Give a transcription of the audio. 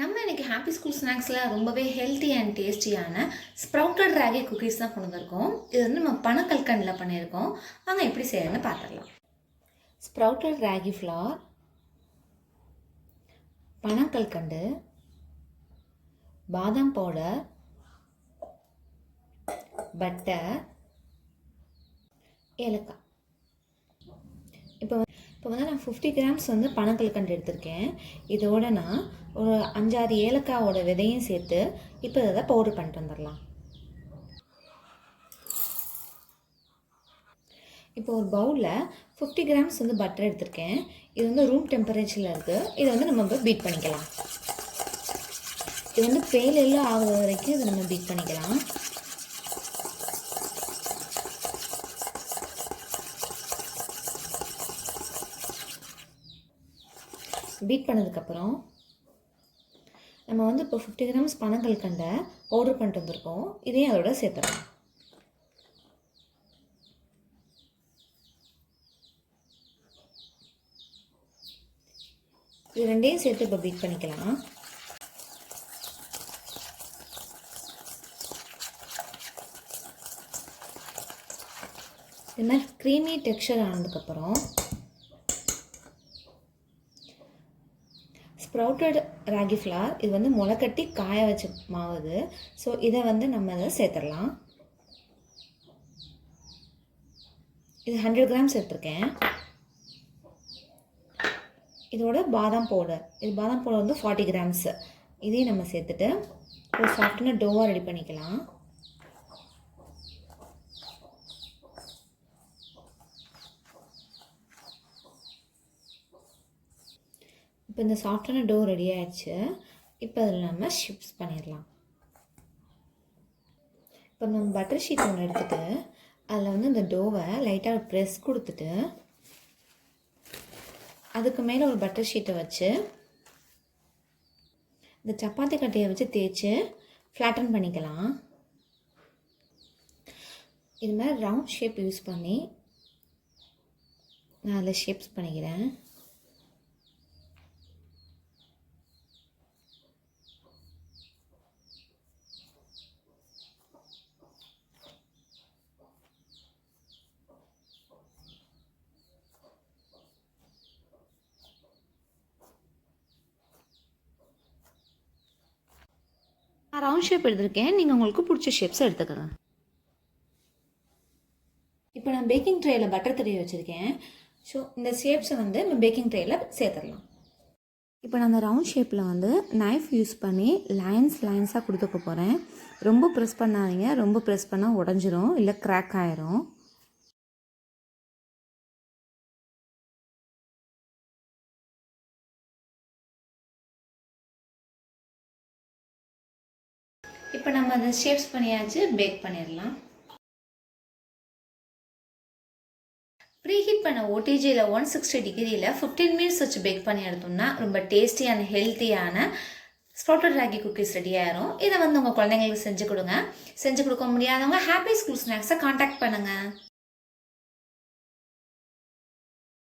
நம்ம இன்னைக்கு happy school ஸ்நாக்ஸில் ரொம்பவே ஹெல்த்தி அண்ட் டேஸ்டியான ஸ்ப்ரவுட்டட் ராகி குக்கீஸ் தான் கொண்டு வந்திருக்கோம். இது வந்து நம்ம பனக்கல்கண்டில் பண்ணியிருக்கோம். வாங்க எப்படி செய்யணும்னு பார்த்துடலாம். ஸ்ப்ரவுட்டட் ராகி ஃப்ளார், பனக்கல்கண்டு, பாதாம் பவுடர், பட்டர், ஏலக்காய். இப்போ வந்து நான் 50 கிராம்ஸ் வந்து பனக்கல்கண்டு எடுத்திருக்கேன். இதோட நான் ஒரு 5-6 ஏலக்காவோட விதையும் சேர்த்து இப்போ இதை பவுடர் பண்ணிட்டு வந்துடலாம். இப்போ ஒரு பவுலில் 50 கிராம்ஸ் வந்து பட்டர் எடுத்திருக்கேன். இது வந்து ரூம் டெம்பரேச்சரில் இருக்குது. இதை வந்து நம்ம இப்போ பீட் பண்ணிக்கலாம். இது வந்து பேல் எல்லாம் ஆகுற வரைக்கும் இதை நம்ம பீட் பண்ணிக்கலாம். பீட் பண்ணதுக்கப்புறம் நம்ம வந்து இப்போ 50 கிராம்ஸ் பனக்கல்கண்டை பவுடர் பண்ணிட்டு வந்திருக்கோம். இதையும் அதோட சேர்த்துடலாம். இது ரெண்டையும் சேர்த்து இப்போ பீட் பண்ணிக்கலாம். இது மாதிரி க்ரீமி டெக்ஸ்சர் ஆனதுக்கப்புறம் ஸ்ப்ரவுட்டட் ராகி ஃப்ளார், இது வந்து முளைக்கட்டி காய வச்ச மாவுது. ஸோ இதை வந்து நம்ம அதை சேர்த்துடலாம். இது 100 கிராம்ஸ் எடுத்துருக்கேன். இதோட பாதாம் பவுடர், இது பாதாம் பவுடர் வந்து 40 கிராம்ஸு. இதையும் நம்ம சேர்த்துட்டு ஒரு சாஃப்டான டோவாக ரெடி பண்ணிக்கலாம். இப்போ இந்த சாஃப்டான டோ ரெடி ஆகிடுச்சு. இப்போ அதில் நம்ம ஷிப்ஸ் பண்ணிடலாம். இப்போ நம்ம பட்டர் ஷீட் ஒன்று எடுத்துகிட்டு அதில் வந்து இந்த டோவை லைட்டாக ஒரு ப்ரெஸ் கொடுத்துட்டு அதுக்கு மேலே ஒரு பட்டர் ஷீட்டை வச்சு இந்த சப்பாத்தி கட்டையை வச்சு தேய்ச்சி ஃப்ளாட்டன் பண்ணிக்கலாம். இது மாதிரி ரவுண்ட் ஷேப் யூஸ் பண்ணி நான் அதில் ஷேப்ஸ் பண்ணிக்கிறேன். நான் ரவுண்ட் ஷேப் எடுத்திருக்கேன். நீங்கள் உங்களுக்கு பிடிச்ச ஷேப்ஸ் எடுத்துக்கோங்க. இப்போ நான் பேக்கிங் ட்ரேயில் பட்டர் தடவி வச்சுருக்கேன். ஸோ இந்த ஷேப்ஸை வந்து நம்ம பேக்கிங் ட்ரேயில் சேர்த்துடலாம். இப்போ நான் அந்த ரவுண்ட் ஷேப்பில் வந்து நைஃப் யூஸ் பண்ணி லைன்ஸாக கொடுத்துக்க போகிறேன். ரொம்ப ப்ரெஸ் பண்ணாதீங்க. ரொம்ப ப்ரெஸ் பண்ணால் உடஞ்சிரும், இல்லை கிராக் ஆயிரும். இப்போ நம்ம அதை ஷேப்ஸ் பண்ணியாச்சு. பேக் பண்ணிடலாம். ப்ரீஹீட் பண்ண ஓடிஜியில் 160 டிகிரியில் 15 மினிட்ஸ் வச்சு பேக் பண்ணி எடுத்தோம்னா ரொம்ப டேஸ்டி அண்ட் ஹெல்த்தியான ஸ்ப்ரவுட்டட் ராகி குக்கீஸ் ரெடி ஆயிரும். இதை வந்து உங்கள் குழந்தைங்களுக்கு செஞ்சு கொடுங்க. செஞ்சு கொடுக்க முடியாதவங்க ஹாப்பி ஸ்கூல் ஸ்நாக்ஸை காண்டாக்ட் பண்ணுங்கள்.